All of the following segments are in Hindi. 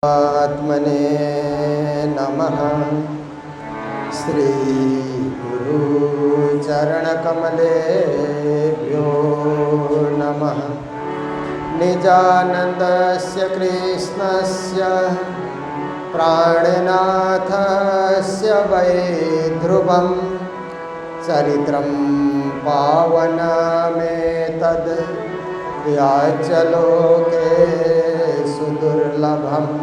आत्मने नमः। श्री गुरु चरणकमलेभ्यो नमः। निजानन्दस्य कृष्णस्य प्राणनाथस्य वै ध्रुवं चरित्रं पावनमेतद् व्याचलोके सुदुर्लभम्।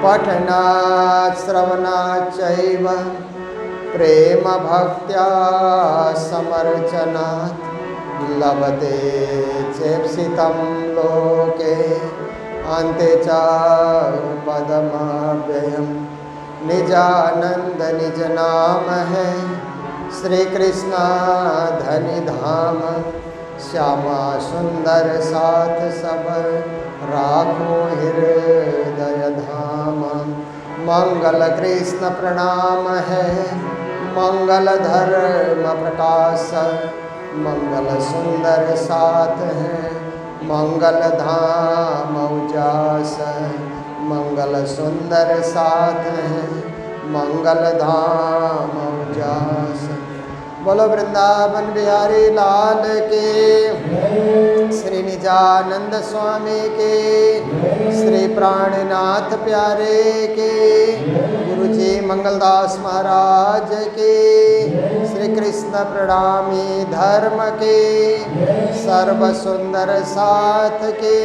पठनात् श्रवणाच्चैव प्रेम भक्त्या समर्चनात् लभते चेप्सितं लोके अन्ते च पदमव्ययम्। निजानंद निज नाम है श्री कृष्णा धनि धाम। श्यामा सुंदर साथ सब राखो हृदय धाम। मंगल कृष्ण प्रणाम है मंगल धर्म प्रकाश। मंगल सुंदर साथ है मंगल धाम उजास। मंगल सुंदर साथ है मंगल धाम उजास। बोलो वृंदावन बिहारी लाल के, श्री निजानंद स्वामी के, श्री प्राणनाथ प्यारे के, गुरु जी मंगलदास महाराज के, श्री कृष्ण प्रणामी धर्म के, सर्व सुंदर साथ के।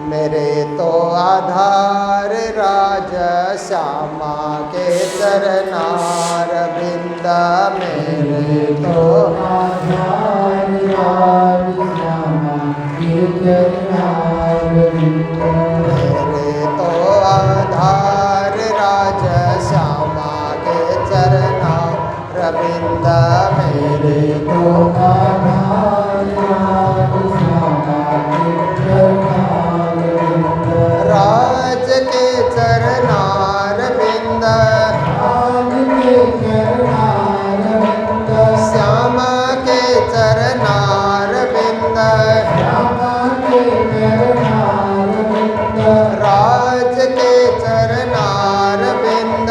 मेरे तो आधार राज श्यामा के चरनार बिंद। मेरे तो आधार राज श्यामा के चरनार बिंद। मेरे तो आधार राज श्यामा के चरनार बिंद। मेरे तो आधार राज श्यामा के चरनार राज के चरनार बिंद। राज के चरनार बिंद। श्यामा के चरनार बिंद। श्यामा के चरनार बिंद। राज के चरनार बिंद।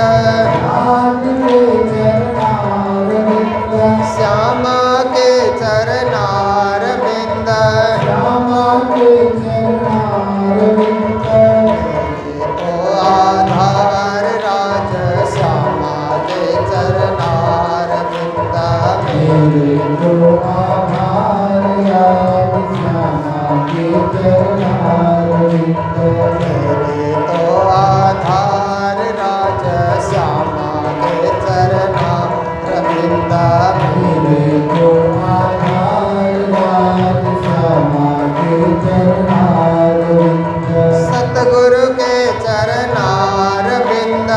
राज के चरनार बिंद। श्यामा के चरनार बिंद। श्यामा के चरनार बिंद। तो आधार राज श्यामा के चरनार बिंद। मेरे तो आधार राज श्यामा के चरनार बिंद। मेरे तो आधार राज श्यामा के चरनार बिंद। मेरे तो आधार राज श्यामा के चरनार बिंद। सतगुरु के चरनार बिंद।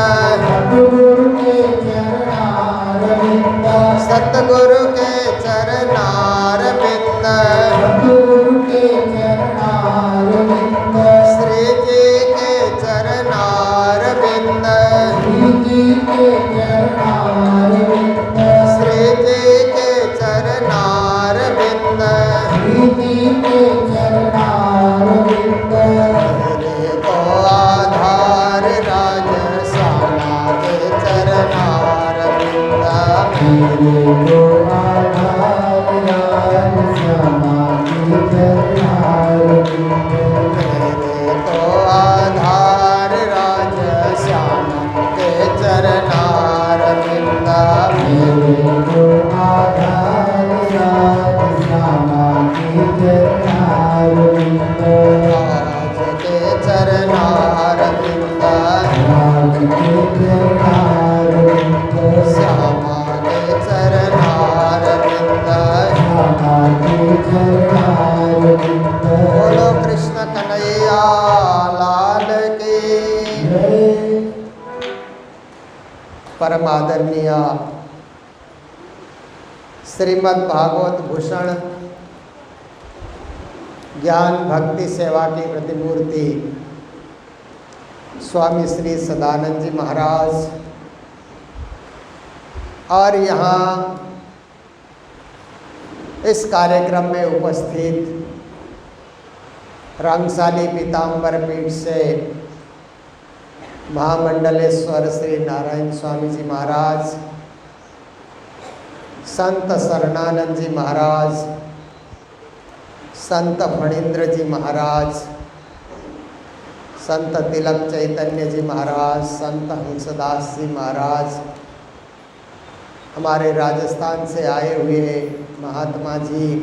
सतगुरु के चरनार बिंद। सतगुरु के चरनार बिंद। सतगुरु के चरनार बिंद। श्री जी के चरनार बिंद। श्री जी के चरनार बिंद। श्री जी के चरनार बिंद। श्री जी के चरनार बिंद। मेरे तो आधार राज श्यामा के चरनार बिंद। मेरे तो आधार राज श्यामा के चरनार बिंद। मेरे तो आधार राज श्यामा के चरनार बिंद। मेरे तो आधार राज श्यामा के चरनार बिंद। राज के चरनार बिंद। राज के चरनार बिंद। श्यामा के चरनार बिंद। श्यामा के चरनार बिंद। बोलो कृष्ण कन्हैया लाल की। परम आदरणीय श्रीमद् भागवत भूषण ज्ञान भक्ति सेवा की प्रतिमूर्ति स्वामी श्री सदानंद जी महाराज और यहाँ इस कार्यक्रम में उपस्थित रंगशाली पीताम्बर पीठ से महामंडलेश्वर श्री नारायण स्वामी जी महाराज, संत शरणानंद जी महाराज, संत फणींद्र जी महाराज, संत तिलक चैतन्य जी महाराज, संत हंसदास जी महाराज, हमारे राजस्थान से आए हुए महात्मा जी,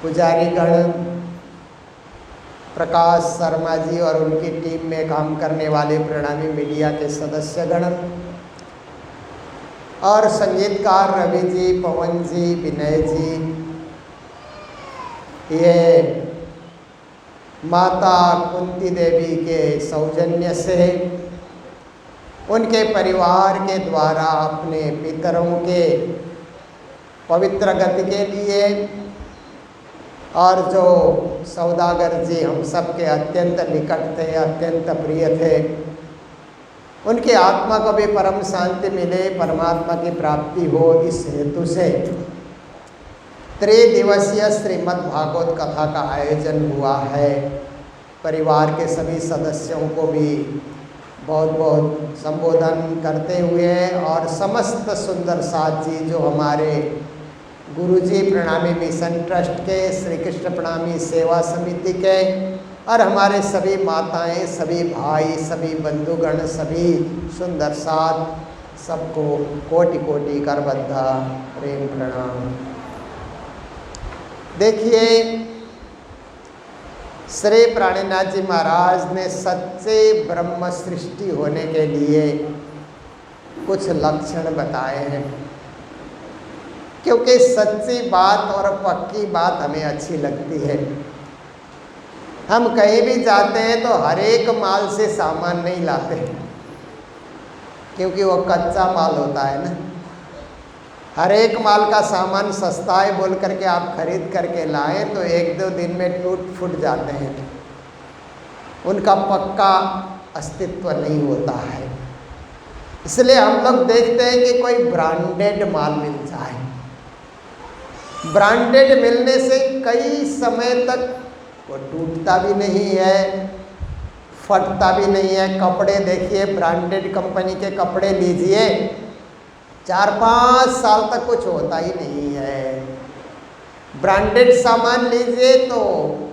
पुजारी गण, प्रकाश शर्मा जी और उनकी टीम में काम करने वाले प्रणामी मीडिया के सदस्यगण और संगीतकार रवि जी, पवन जी, विनय जी, ये माता कुंती देवी के सौजन्य से उनके परिवार के द्वारा अपने पितरों के पवित्र गति के लिए, और जो सौदागर जी हम सबके अत्यंत निकट थे, अत्यंत प्रिय थे, उनकी आत्मा को भी परम शांति मिले, परमात्मा की प्राप्ति हो, इस हेतु से त्रिदिवसीय श्रीमद् भागवत कथा का आयोजन हुआ है। परिवार के सभी सदस्यों को भी बहुत बहुत संबोधन करते हुए और समस्त सुंदर साथ जी जो हमारे गुरुजी प्रणामी मिशन ट्रस्ट के, श्री कृष्ण प्रणामी सेवा समिति के, और हमारे सभी माताएं, सभी भाई, सभी बंधुगण, सभी सुंदर साथ, सबको कोटि कोटि करबद्ध प्रेम प्रणाम। देखिए, श्री प्राणीनाथ जी महाराज ने सच्चे ब्रह्म सृष्टि होने के लिए कुछ लक्षण बताए हैं, क्योंकि सच्ची बात और पक्की बात हमें अच्छी लगती है। हम कहीं भी जाते हैं तो हर एक माल से सामान नहीं लाते, क्योंकि वो कच्चा माल होता है ना। हर एक माल का सामान सस्ता है बोल करके आप खरीद करके लाएं तो एक दो दिन में टूट फूट जाते हैं, उनका पक्का अस्तित्व नहीं होता है। इसलिए हम लोग देखते हैं कि कोई ब्रांडेड माल मिल जाए। ब्रांडेड मिलने से कई समय तक वो टूटता भी नहीं है, फटता भी नहीं है। कपड़े देखिए, ब्रांडेड कंपनी के कपड़े लीजिए, 4-5 साल तक कुछ होता ही नहीं है। ब्रांडेड सामान लीजिए तो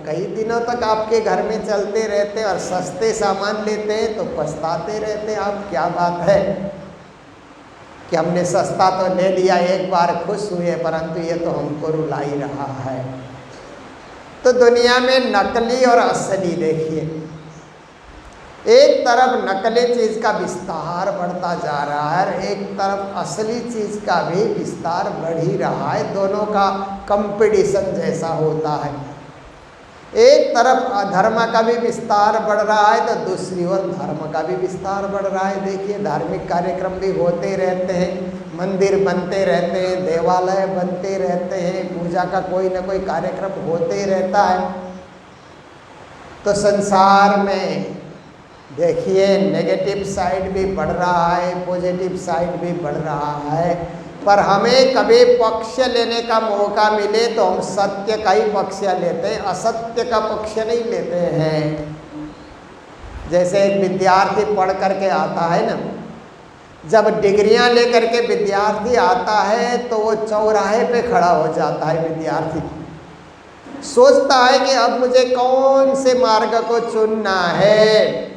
कई दिनों तक आपके घर में चलते रहते हैं, और सस्ते सामान लेते हैं तो पछताते रहते हैं। आप क्या बात है कि हमने सस्ता तो ले लिया, एक बार खुश हुए, परंतु ये तो हमको रुला ही रहा है। तो दुनिया में नकली और असली देखिए, एक तरफ नकली चीज़ का विस्तार बढ़ता जा रहा है और एक तरफ असली चीज़ का भी विस्तार बढ़ ही रहा है। दोनों का कंपटीशन जैसा होता है। एक तरफ अधर्म का भी विस्तार बढ़ रहा है तो दूसरी ओर धर्म का भी विस्तार बढ़ रहा है। देखिए, धार्मिक कार्यक्रम भी होते रहते हैं, मंदिर बनते रहते हैं, देवालय बनते रहते हैं, पूजा का कोई ना कोई कार्यक्रम होते ही रहता है। तो संसार में देखिए, नेगेटिव साइड भी बढ़ रहा है, पॉजिटिव साइड भी बढ़ रहा है, पर हमें कभी पक्ष लेने का मौका मिले तो हम सत्य का ही पक्ष लेते हैं, असत्य का पक्ष नहीं लेते हैं। जैसे एक विद्यार्थी पढ़ करके आता है ना, जब डिग्रियां लेकर के विद्यार्थी आता है तो वो चौराहे पे खड़ा हो जाता है। विद्यार्थी सोचता है कि अब मुझे कौन से मार्ग को चुनना है।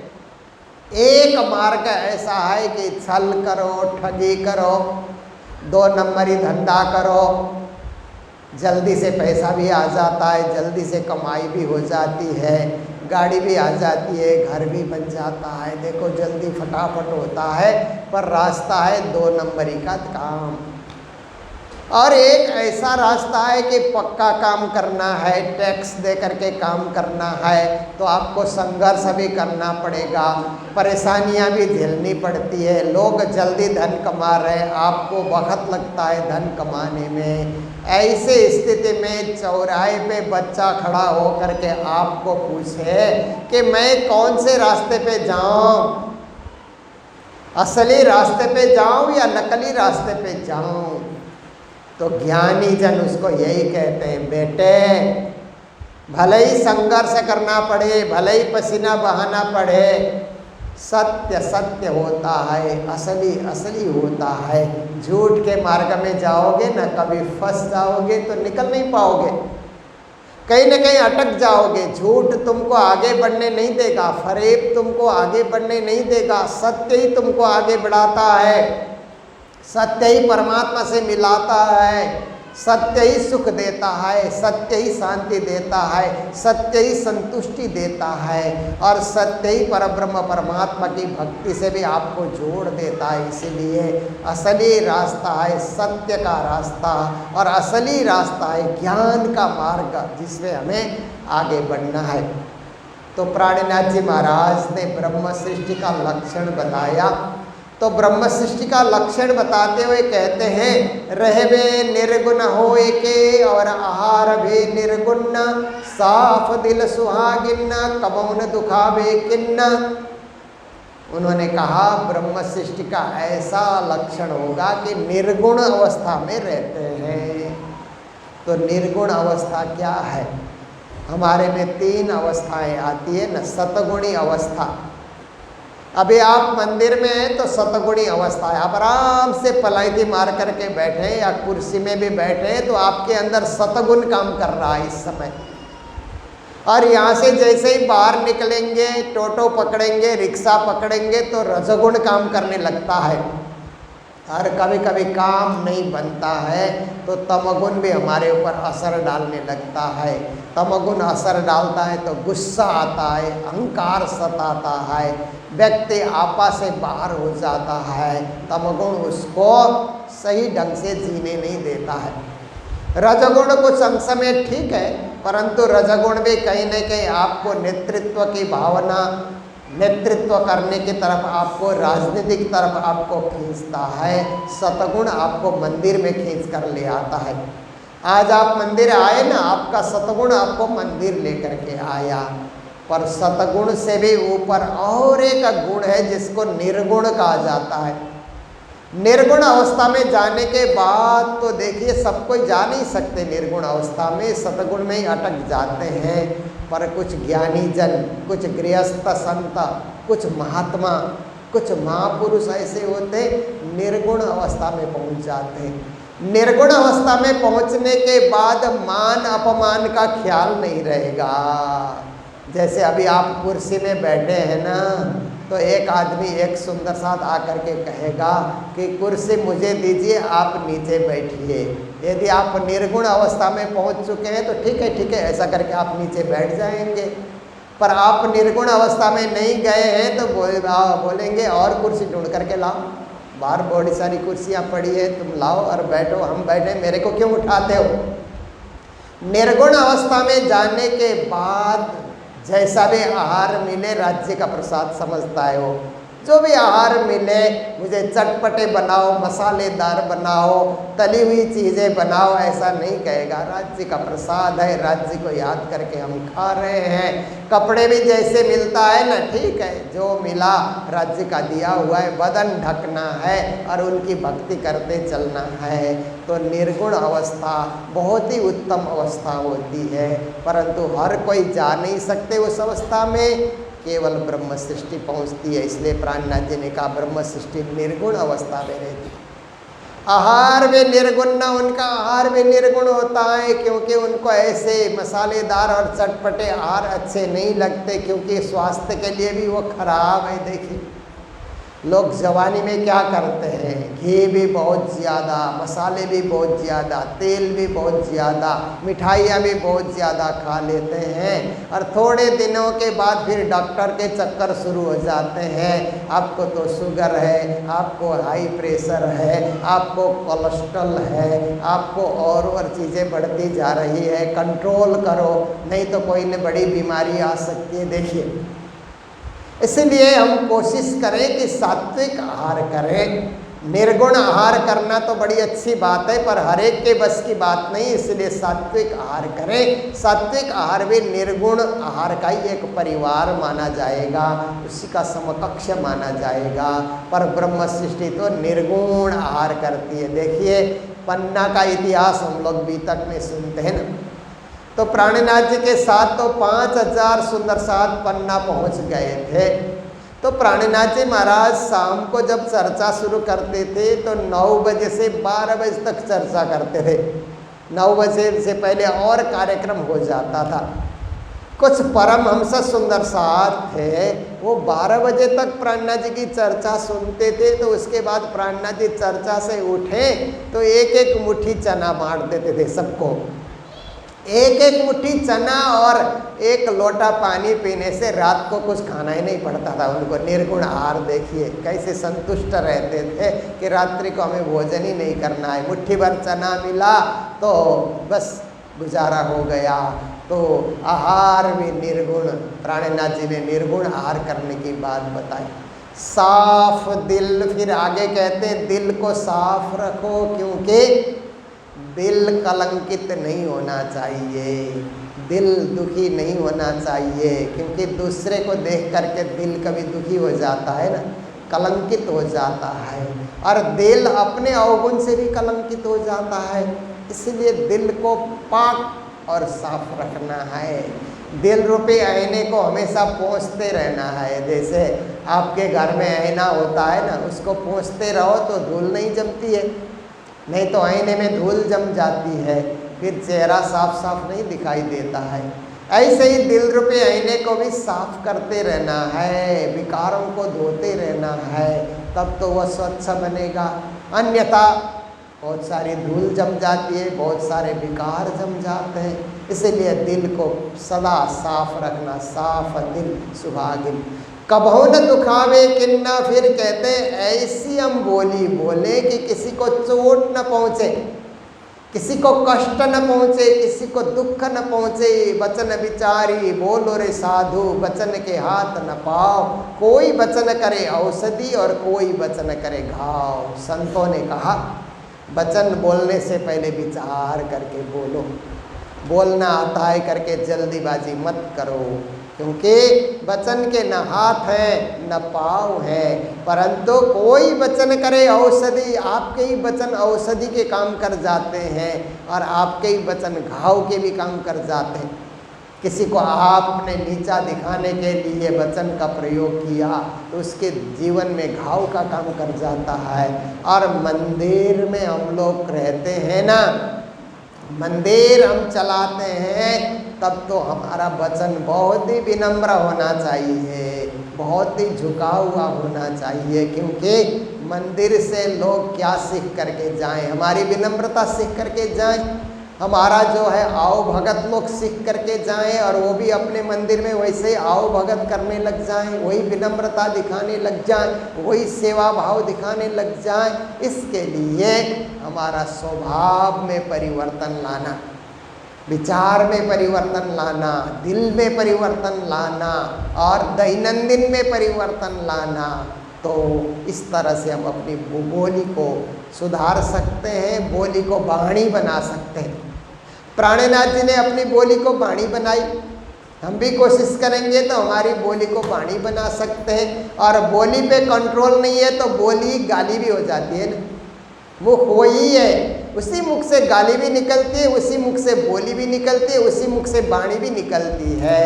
एक मार्ग ऐसा है कि छल करो, ठगी करो, 2 नंबरी धंधा करो, जल्दी से पैसा भी आ जाता है, जल्दी से कमाई भी हो जाती है, गाड़ी भी आ जाती है, घर भी बन जाता है। देखो, जल्दी फटाफट होता है, पर रास्ता है 2 नंबरी का काम। और एक ऐसा रास्ता है कि पक्का काम करना है, टैक्स दे करके काम करना है, तो आपको संघर्ष भी करना पड़ेगा, परेशानियां भी झेलनी पड़ती है। लोग जल्दी धन कमा रहे हैं, आपको वक्त लगता है धन कमाने में। ऐसे स्थिति में चौराहे पे बच्चा खड़ा हो करके आपको पूछे कि मैं कौन से रास्ते पे जाऊं, असली रास्ते पे जाऊं या नकली रास्ते पे जाऊं, तो ज्ञानी जन उसको यही कहते हैं, बेटे भले ही संघर्ष करना पड़े, भले ही पसीना बहाना पड़े, सत्य सत्य होता है, असली असली होता है। झूठ के मार्ग में जाओगे ना, कभी फंस जाओगे तो निकल नहीं पाओगे, कहीं ना कहीं अटक जाओगे। झूठ तुमको आगे बढ़ने नहीं देगा, फरेब तुमको आगे बढ़ने नहीं देगा। सत्य ही तुमको आगे बढ़ाता है, सत्य ही परमात्मा से मिलाता है, सत्य ही सुख देता है, सत्य ही शांति देता है, सत्य ही संतुष्टि देता है, और सत्य ही परब्रह्म परमात्मा की भक्ति से भी आपको जोड़ देता है। इसीलिए असली रास्ता है सत्य का रास्ता, और असली रास्ता है ज्ञान का मार्ग, जिसमें हमें आगे बढ़ना है। तो प्राणनाथ जी महाराज ने ब्रह्म सृष्टि का लक्षण बताया। तो ब्रह्म सृष्टि का लक्षण बताते हुए कहते हैं, रहवे निर्गुण होए के और आहार भी निर्गुण, साफ दिल सुहागिन कबौन दुखावे किन्न। उन्होंने कहा ब्रह्म सृष्टि का ऐसा लक्षण होगा कि निर्गुण अवस्था में रहते हैं। तो निर्गुण अवस्था क्या है? हमारे में 3 अवस्थाएं आती है न। सतगुणी अवस्था, अभी आप मंदिर में हैं तो सतगुणी अवस्था है, आप आराम से पलायती मार करके बैठे या कुर्सी में भी बैठे तो आपके अंदर सतगुण काम कर रहा है इस समय। और यहाँ से जैसे ही बाहर निकलेंगे, टोटो पकड़ेंगे, रिक्शा पकड़ेंगे तो रजगुण काम करने लगता है। और कभी कभी काम नहीं बनता है तो तमगुण भी हमारे ऊपर असर डालने लगता है। तमगुण असर डालता है तो गुस्सा आता है, अहंकार सताता है, व्यक्ति आपा से बाहर हो जाता है। तमगुण उसको सही ढंग से जीने नहीं देता है। रजगुण कुछ अंश में ठीक है, परंतु रजगुण भी कहीं न कहीं आपको नेतृत्व की भावना, नेतृत्व करने की तरफ, आपको राजनीतिक तरफ आपको खींचता है। सतगुण आपको मंदिर में खींच कर ले आता है। आज आप मंदिर आए ना, आपका सतगुण आपको मंदिर लेकर के आया। पर सतगुण से भी ऊपर और एक गुण है जिसको निर्गुण कहा जाता है। निर्गुण अवस्था में जाने के बाद तो देखिए सब कोई जा नहीं सकते निर्गुण अवस्था में, सतगुण में ही अटक जाते हैं। पर कुछ ज्ञानी जन, कुछ गृहस्थ संत, कुछ महात्मा, कुछ महापुरुष ऐसे होते निर्गुण अवस्था में पहुंच जाते हैं। निर्गुण अवस्था में पहुंचने के बाद मान अपमान का ख्याल नहीं रहेगा। जैसे अभी आप कुर्सी में बैठे हैं ना, तो एक आदमी एक सुंदर साथ आकर के कहेगा कि कुर्सी मुझे दीजिए, आप नीचे बैठिए। यदि आप निर्गुण अवस्था में पहुंच चुके हैं तो ठीक है, ऐसा करके आप नीचे बैठ जाएंगे। पर आप निर्गुण अवस्था में नहीं गए हैं तो बोलेंगे और कुर्सी ढूंढ करके लाओ, बाहर बड़ी सारी कुर्सियां पड़ी है, तुम लाओ और बैठो, हम बैठे, मेरे को क्यों उठाते हो। निर्गुण अवस्था में जाने के बाद जैसा भी आहार मिले राज्य का प्रसाद समझता है वो। जो भी आहार मिले, मुझे चटपटे बनाओ, मसालेदार बनाओ, तली हुई चीज़ें बनाओ, ऐसा नहीं कहेगा। राज्य का प्रसाद है, राज्य को याद करके हम खा रहे हैं। कपड़े भी जैसे मिलता है ना, ठीक है, जो मिला राज्य का दिया हुआ है, बदन ढकना है और उनकी भक्ति करते चलना है। तो निर्गुण अवस्था बहुत ही उत्तम अवस्था होती है, परंतु हर कोई जा नहीं सकते उस अवस्था में, केवल ब्रह्म सृष्टि पहुंचती है। इसलिए प्राणनाथ जी ने कहा ब्रह्म सृष्टि निर्गुण अवस्था में रहती। आहार में निर्गुण न, उनका आहार में निर्गुण होता है क्योंकि उनको ऐसे मसालेदार और चटपटे आहार अच्छे नहीं लगते, क्योंकि स्वास्थ्य के लिए भी वो खराब है। देखिए लोग जवानी में क्या करते हैं, घी भी बहुत ज़्यादा, मसाले भी बहुत ज़्यादा, तेल भी बहुत ज़्यादा, मिठाइयाँ भी बहुत ज़्यादा खा लेते हैं और थोड़े दिनों के बाद फिर डॉक्टर के चक्कर शुरू हो जाते हैं। आपको तो शुगर है, आपको हाई प्रेशर है, आपको कोलेस्ट्रॉल है, आपको और चीज़ें बढ़ती जा रही है, कंट्रोल करो नहीं तो कोई न बड़ी बीमारी आ सकती है। देखिए इसलिए हम कोशिश करें कि सात्विक आहार करें। निर्गुण आहार करना तो बड़ी अच्छी बात है, पर हर एक के बस की बात नहीं, इसलिए सात्विक आहार करें। सात्विक आहार भी निर्गुण आहार का ही एक परिवार माना जाएगा, उसी का समकक्ष माना जाएगा। पर ब्रह्म सृष्टि तो निर्गुण आहार करती है। देखिए पन्ना का इतिहास हम लोग बीतक में सुनते हैं ना, तो प्राणनाथ जी के साथ तो 5000 सुंदर साथ पन्ना पहुंच गए थे। तो प्राणनाथ जी महाराज शाम को जब चर्चा शुरू करते थे तो 9 बजे से 12 बजे तक चर्चा करते थे। 9 बजे से पहले और कार्यक्रम हो जाता था। कुछ परमहंस सुंदर साथ थे, वो 12 बजे तक प्राणनाथ जी की चर्चा सुनते थे। तो उसके बाद प्राणनाथ जी चर्चा से उठे तो एक एक मुट्ठी चना बांट देते थे सबको। एक एक मुट्ठी चना और एक लोटा पानी पीने से रात को कुछ खाना ही नहीं पड़ता था उनको। निर्गुण आहार देखिए कैसे संतुष्ट रहते थे कि रात्रि को हमें भोजन ही नहीं करना है। मुट्ठी भर चना मिला तो बस गुजारा हो गया। तो आहार भी निर्गुण, प्राणनाथ जी ने निर्गुण आहार करने की बात बताई। साफ दिल, फिर आगे कहते हैं दिल को साफ रखो, क्योंकि दिल कलंकित नहीं होना चाहिए, दिल दुखी नहीं होना चाहिए, क्योंकि दूसरे को देख करके दिल कभी दुखी हो जाता है ना, कलंकित हो जाता है। और दिल अपने अवगुण से भी कलंकित हो जाता है। इसलिए दिल को पाक और साफ रखना है। दिल रूपी आईने को हमेशा पोंछते रहना है। जैसे आपके घर में आईना होता है ना, उसको पोंछते रहो तो धूल नहीं जमती है, नहीं तो आईने में धूल जम जाती है, फिर चेहरा साफ साफ नहीं दिखाई देता है। ऐसे ही दिल रूपी आईने को भी साफ करते रहना है, विकारों को धोते रहना है, तब तो वह स्वच्छ बनेगा। अन्यथा बहुत सारी धूल जम जाती है, बहुत सारे विकार जम जाते हैं। इसलिए दिल को सदा साफ रखना। साफ दिल सुहागिन, कबहू न दुखावे किन्ना। फिर कहते हैं ऐसी हम बोली बोले कि किसी को चोट न पहुँचे, किसी को कष्ट न पहुँचे, किसी को दुख न पहुँचे। वचन विचारी बोलो रे साधु, वचन के हाथ न पाओ। कोई वचन करे औषधि और कोई वचन करे घाव। संतों ने कहा वचन बोलने से पहले विचार करके बोलो। बोलना आता है करके जल्दीबाजी मत करो, क्योंकि वचन के न हाथ है न पाँव है, परंतु कोई वचन करे औषधि। आपके ही वचन औषधि के काम कर जाते हैं और आपके ही वचन घाव के भी काम कर जाते हैं। किसी को आपने नीचा दिखाने के लिए वचन का प्रयोग किया तो उसके जीवन में घाव का काम कर जाता है। और मंदिर में हम लोग रहते हैं ना, मंदिर हम चलाते हैं, तब तो हमारा वचन बहुत ही विनम्र होना चाहिए, बहुत ही झुका हुआ होना चाहिए, क्योंकि मंदिर से लोग क्या सीख करके जाएं, हमारी विनम्रता सीख करके जाएं, हमारा जो है आओ भगत लोग सीख करके जाएं और वो भी अपने मंदिर में वैसे आओ भगत करने लग जाएं, वही विनम्रता दिखाने लग जाएं, वही सेवा भाव दिखाने लग जाएं। इसके लिए हमारा स्वभाव में परिवर्तन लाना, विचार में परिवर्तन लाना, दिल में परिवर्तन लाना और दैनंदिन में परिवर्तन लाना, तो इस तरह से हम अपनी बोली को सुधार सकते हैं, बोली को वाणी बना सकते हैं। प्राणनाथ जी ने अपनी बोली को वाणी बनाई, हम भी कोशिश करेंगे तो हमारी बोली को वाणी बना सकते हैं। और बोली पे कंट्रोल नहीं है तो बोली गाली भी हो जाती है ना, वो हो ही है, उसी मुख से गाली भी निकलती है, उसी मुख से बोली भी निकलती है, उसी मुख से वाणी भी निकलती है।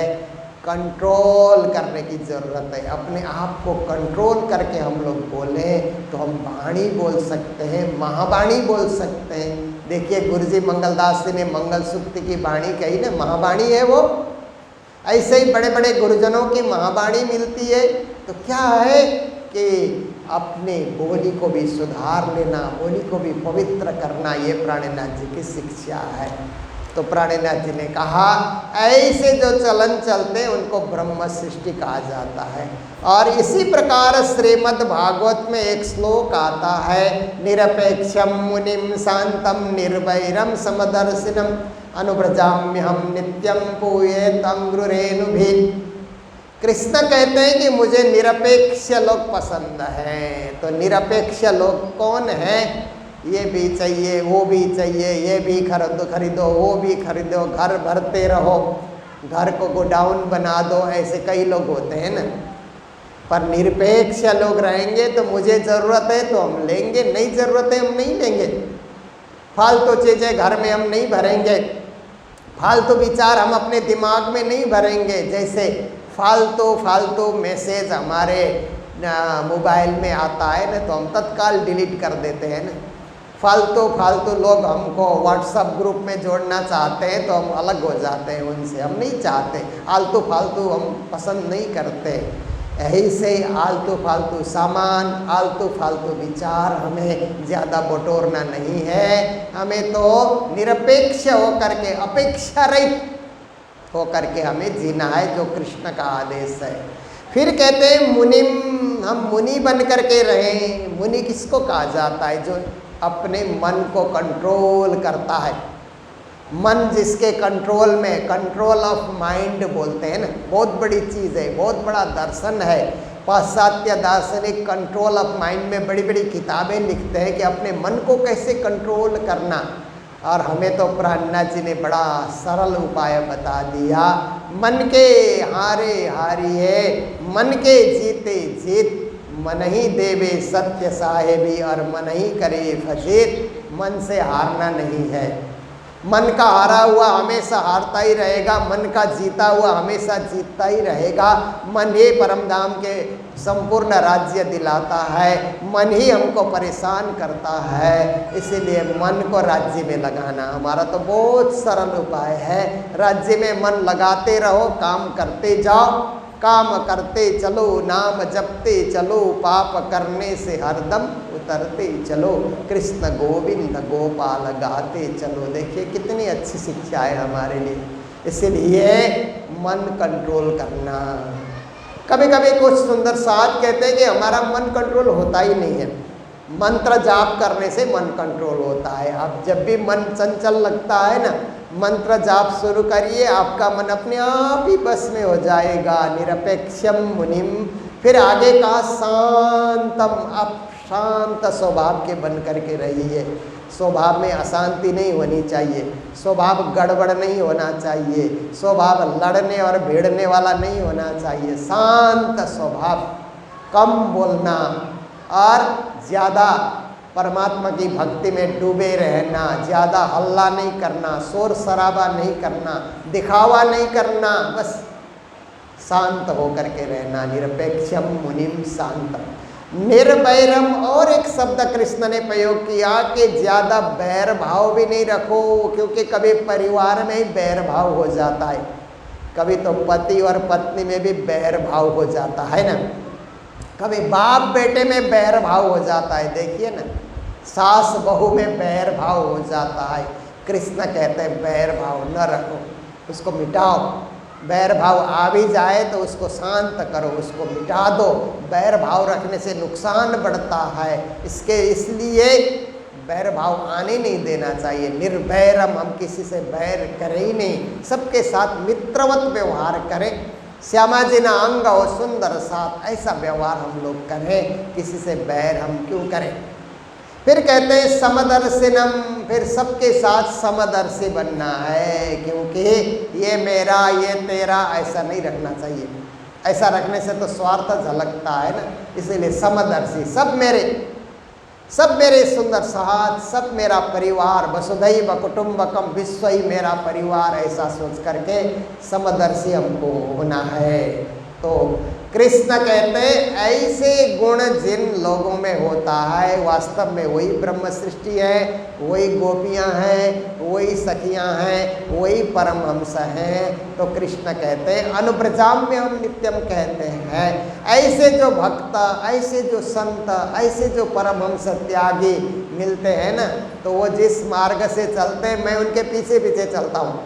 कंट्रोल करने की ज़रूरत है, अपने आप को कंट्रोल करके हम लोग बोलें तो हम वाणी बोल सकते हैं, महावाणी बोल सकते हैं। देखिए गुरु जी मंगलदास जी ने मंगल सूक्त की वाणी कही ना, महावाणी है वो। ऐसे ही बड़े बड़े गुरुजनों की महावाणी मिलती है। तो क्या है कि अपने बोली को भी सुधार लेना, बोली को भी पवित्र करना, ये प्राणनाथ जी की शिक्षा है। तो प्राणनाथ जी ने कहा ऐसे जो चलन चलते हैं उनको ब्रह्म सृष्टि कहा जाता है। और इसी प्रकार श्रीमद् भागवत में एक श्लोक आता है, निरपेक्षम मुनिम शांतम निर्वैरम समदर्शिनम अनुव्रजाम्यहम नित्यम पूयेतम गुरुरेणुभिः। कृष्ण कहते हैं कि मुझे निरपेक्ष लोग पसंद हैं। तो निरपेक्ष लोग कौन हैं? ये भी चाहिए, वो भी चाहिए, ये भी खरीदो, वो भी खरीदो, घर भरते रहो, घर को गोडाउन बना दो, ऐसे कई लोग होते हैं ना। पर निरपेक्ष लोग रहेंगे तो मुझे ज़रूरत है तो हम लेंगे, नहीं ज़रूरत है हम नहीं लेंगे। फालतू चीज़ें घर में हम नहीं भरेंगे। फालतू विचार हम अपने दिमाग में नहीं भरेंगे। जैसे फालतू फालतू मैसेज हमारे मोबाइल में आता है ना, तो हम तत्काल डिलीट कर देते हैं ना। फालतू फालतू लोग हमको व्हाट्सएप ग्रुप में जोड़ना चाहते हैं तो हम अलग हो जाते हैं उनसे, हम नहीं चाहते। आलतू फालतू हम पसंद नहीं करते। यही से आलतू फालतू सामान, आलतू फालतू विचार हमें ज़्यादा बटोरना नहीं है। हमें तो निरपेक्ष होकर के, अपेक्षा रहित होकर के हमें जीना है, जो कृष्ण का आदेश है। फिर कहते हैं मुनिम, हम मुनि बन करके रहें। मुनि किसको कहा जाता है? जो अपने मन को कंट्रोल करता है। मन जिसके कंट्रोल में, कंट्रोल ऑफ माइंड बोलते हैं ना, बहुत बड़ी चीज़ है, बहुत बड़ा दर्शन है। पाश्चात्य दार्शनिक कंट्रोल ऑफ माइंड में बड़ी बड़ी किताबें लिखते हैं कि अपने मन को कैसे कंट्रोल करना। और हमें तो प्रहन्नाथ जी ने बड़ा सरल उपाय बता दिया। मन के हारे हारिए, मन के जीते जीत, मन ही देवे सत्य साहेबी, और मन ही करे फजीत। मन से हारना नहीं है। मन का हारा हुआ हमेशा हारता ही रहेगा, मन का जीता हुआ हमेशा जीतता ही रहेगा। मन ही परम धाम के संपूर्ण राज्य दिलाता है, मन ही हमको परेशान करता है। इसीलिए मन को राज्य में लगाना हमारा तो बहुत सरल उपाय है। राज्य में मन लगाते रहो, काम करते जाओ, काम करते चलो, नाम जपते चलो, पाप करने से हरदम उतरते चलो, कृष्ण गोविंद गोपाल गाते चलो। देखिए कितनी अच्छी शिक्षा है हमारे लिए। इसलिए मन कंट्रोल करना। कभी कभी कुछ सुंदर साथ कहते हैं कि हमारा मन कंट्रोल होता ही नहीं है। मंत्र जाप करने से मन कंट्रोल होता है। अब जब भी मन चंचल लगता है ना, मंत्र जाप शुरू करिए, आपका मन अपने आप ही बस में हो जाएगा। निरपेक्षम मुनिम, फिर आगे कहा शांतम, आप शांत स्वभाव के बन करके रहिए। स्वभाव में अशांति नहीं होनी चाहिए, स्वभाव गड़बड़ नहीं होना चाहिए, स्वभाव लड़ने और भिड़ने वाला नहीं होना चाहिए। शांत स्वभाव, कम बोलना और ज़्यादा परमात्मा की भक्ति में डूबे रहना, ज़्यादा हल्ला नहीं करना, शोर शराबा नहीं करना, दिखावा नहीं करना, बस शांत होकर के रहना। निरपेक्षम मुनिम शांतम, निर्वैरम। और एक शब्द कृष्ण ने प्रयोग किया कि ज़्यादा बैर भाव भी नहीं रखो, क्योंकि कभी परिवार में ही बैर भाव हो जाता है, कभी तो पति और पत्नी में भी बैर भाव हो जाता है ना, कभी बाप बेटे में बैर भाव हो जाता है। देखिए ना, सास बहू में बैर भाव हो जाता है। कृष्ण कहते हैं बैर भाव न रखो, उसको मिटाओ। बैर भाव आ भी जाए तो उसको शांत करो, उसको मिटा दो। बैर भाव रखने से नुकसान बढ़ता है, इसलिए बैर भाव आने नहीं देना चाहिए। निर्वैरम, हम किसी से बैर करें ही नहीं, सबके साथ मित्रवत व्यवहार करें। श्यामा जी ना अंग हो सुंदर साथ, ऐसा व्यवहार हम लोग करें, किसी से बैर हम क्यों करें। फिर कहते हैं समदर्शिनम, फिर सबके साथ समदर्शी बनना है, क्योंकि ये मेरा ये तेरा ऐसा नहीं रखना चाहिए। ऐसा रखने से तो स्वार्थ झलकता है ना। इसीलिए समदर्शी, सब मेरे सुंदर साथ, सब मेरा परिवार, वसुधैव कुटुंबकम, विश्व ही मेरा परिवार, ऐसा सोच करके समदर्शी हमको होना है। तो कृष्ण कहते हैं ऐसे गुण जिन लोगों में होता है, वास्तव में वही ब्रह्म सृष्टि है, वही गोपियाँ हैं, वही सखियाँ हैं, वही परमहंस हैं। तो कृष्ण कहते हैं अनुव्रजाम्य हम नित्यम कहते हैं। ऐसे जो भक्त, ऐसे जो संत, ऐसे जो परमहंस त्यागी मिलते हैं ना, तो वो जिस मार्ग से चलते हैं मैं उनके पीछे पीछे चलता हूँ।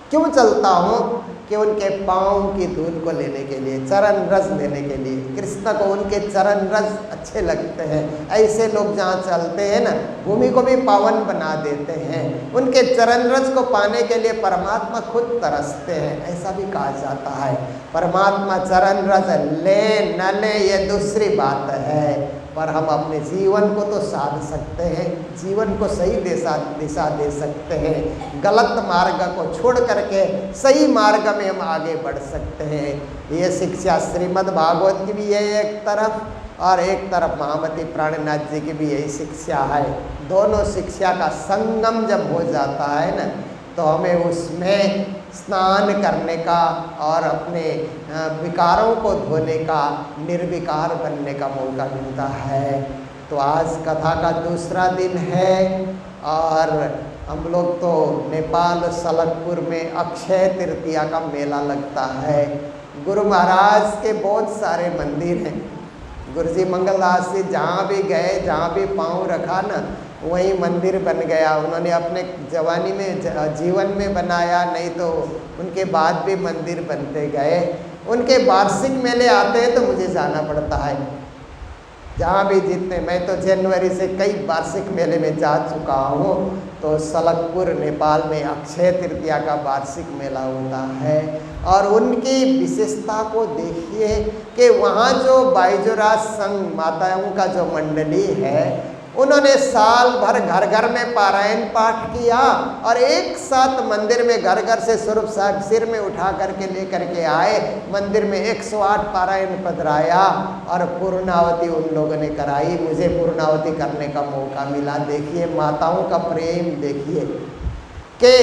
क्यों चलता हूँ? कि उनके पाँव की धूल को लेने के लिए, चरण रस लेने के लिए। कृष्ण को उनके चरण रस अच्छे लगते हैं। ऐसे लोग जहाँ चलते हैं ना, भूमि को भी पावन बना देते हैं। उनके चरण रस को पाने के लिए परमात्मा खुद तरसते हैं, ऐसा भी कहा जाता है। परमात्मा चरण रस ले न ले ये दूसरी बात है, पर हम अपने जीवन को तो साध सकते हैं, जीवन को सही दिशा दे सकते हैं। गलत मार्ग को छोड़ करके सही मार्ग में हम आगे बढ़ सकते हैं। ये शिक्षा श्रीमद् भागवत की भी है एक तरफ, और एक तरफ महामती प्राणनाथ जी की भी यही शिक्षा है। दोनों शिक्षा का संगम जब हो जाता है ना, तो तो हमें उसमें स्नान करने का और अपने विकारों को धोने का, निर्विकार बनने का मौका मिलता है। तो आज कथा का दूसरा दिन है और हम लोग तो नेपाल सलकपुर में अक्षय तृतीया का मेला लगता है। गुरु महाराज के बहुत सारे मंदिर हैं। गुरु जी मंगलदास जी जहाँ भी गए, जहाँ भी पाँव रखा ना, वहीं मंदिर बन गया। उन्होंने अपने जवानी में जीवन में बनाया, नहीं तो उनके बाद भी मंदिर बनते गए। उनके वार्षिक मेले आते हैं तो मुझे जाना पड़ता है। जहाँ भी जितने, मैं तो जनवरी से कई वार्षिक मेले में जा चुका हूँ। तो सलकपुर नेपाल में अक्षय तृतीया का वार्षिक मेला होता है और उनकी विशेषता को देखिए कि वहाँ जो बाईजोराज संघ माताओं का जो मंडली है, उन्होंने साल भर घर घर में पारायण पाठ किया और एक साथ मंदिर में घर घर से स्वरूप साहब सिर में उठा करके लेकर के आए। मंदिर में 108 पारायण पधराया और पूर्णावती उन लोगों ने कराई। मुझे पूर्णावती करने का मौका मिला। देखिए माताओं का प्रेम, देखिए कि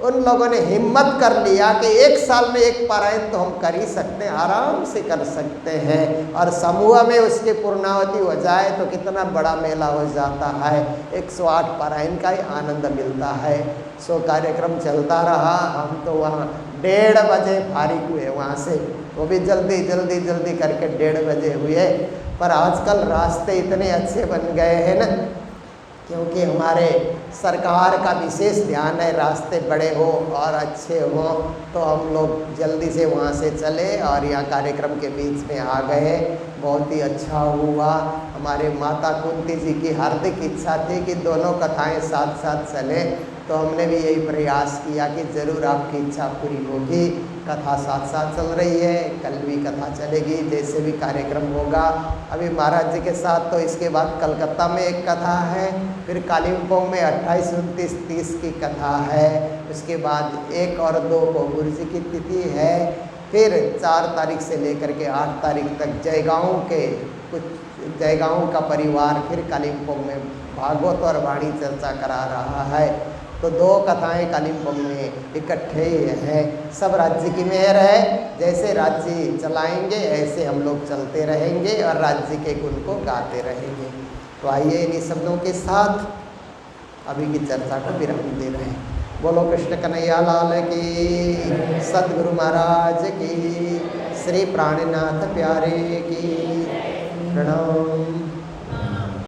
उन लोगों ने हिम्मत कर लिया कि एक साल में एक पारायण तो हम कर ही सकते हैं, आराम से कर सकते हैं। और समूह में उसकी पूर्णावती हो जाए तो कितना बड़ा मेला हो जाता है। 108 पारायण का ही आनंद मिलता है। सो कार्यक्रम चलता रहा। हम तो वहाँ 1:30 बजे फारिग हुए वहाँ से, वो भी जल्दी जल्दी जल्दी करके 1:30 बजे हुए। पर आजकल रास्ते इतने अच्छे बन गए हैं ना, क्योंकि हमारे सरकार का विशेष ध्यान है रास्ते बड़े हो और अच्छे हो। तो हम लोग जल्दी से वहाँ से चले और यहाँ कार्यक्रम के बीच में आ गए। बहुत ही अच्छा हुआ। हमारे माता कुंती जी की हार्दिक इच्छा थी कि दोनों कथाएं साथ साथ चले, तो हमने भी यही प्रयास किया कि ज़रूर आपकी इच्छा पूरी होगी। कथा साथ साथ चल रही है, कल भी कथा चलेगी, जैसे भी कार्यक्रम होगा। अभी महाराज जी के साथ तो इसके बाद कलकत्ता में एक कथा है, फिर कालिम्पोंग में 28, 29, 30 की कथा है। उसके बाद 1 और 2 को गुरु जी की तिथि है। फिर 4 तारीख से लेकर के 8 तारीख तक जयगांव का परिवार फिर कालिम्पोंग में भागवत और वाणी चर्चा करा रहा है। तो 2 कथाएं कालिम्पोंग में इकट्ठे हैं। सब राज्य की मेहर है। जैसे राज्य चलाएंगे ऐसे हम लोग चलते रहेंगे और राज्य के गुण को गाते रहेंगे। तो आइए इन्हीं शब्दों के साथ अभी की चर्चा को विराम दे रहे हैं। बोलो कृष्ण कन्हैया लाल की, सद्गुरु महाराज की, श्री प्राणनाथ प्यारे की। प्रणाम।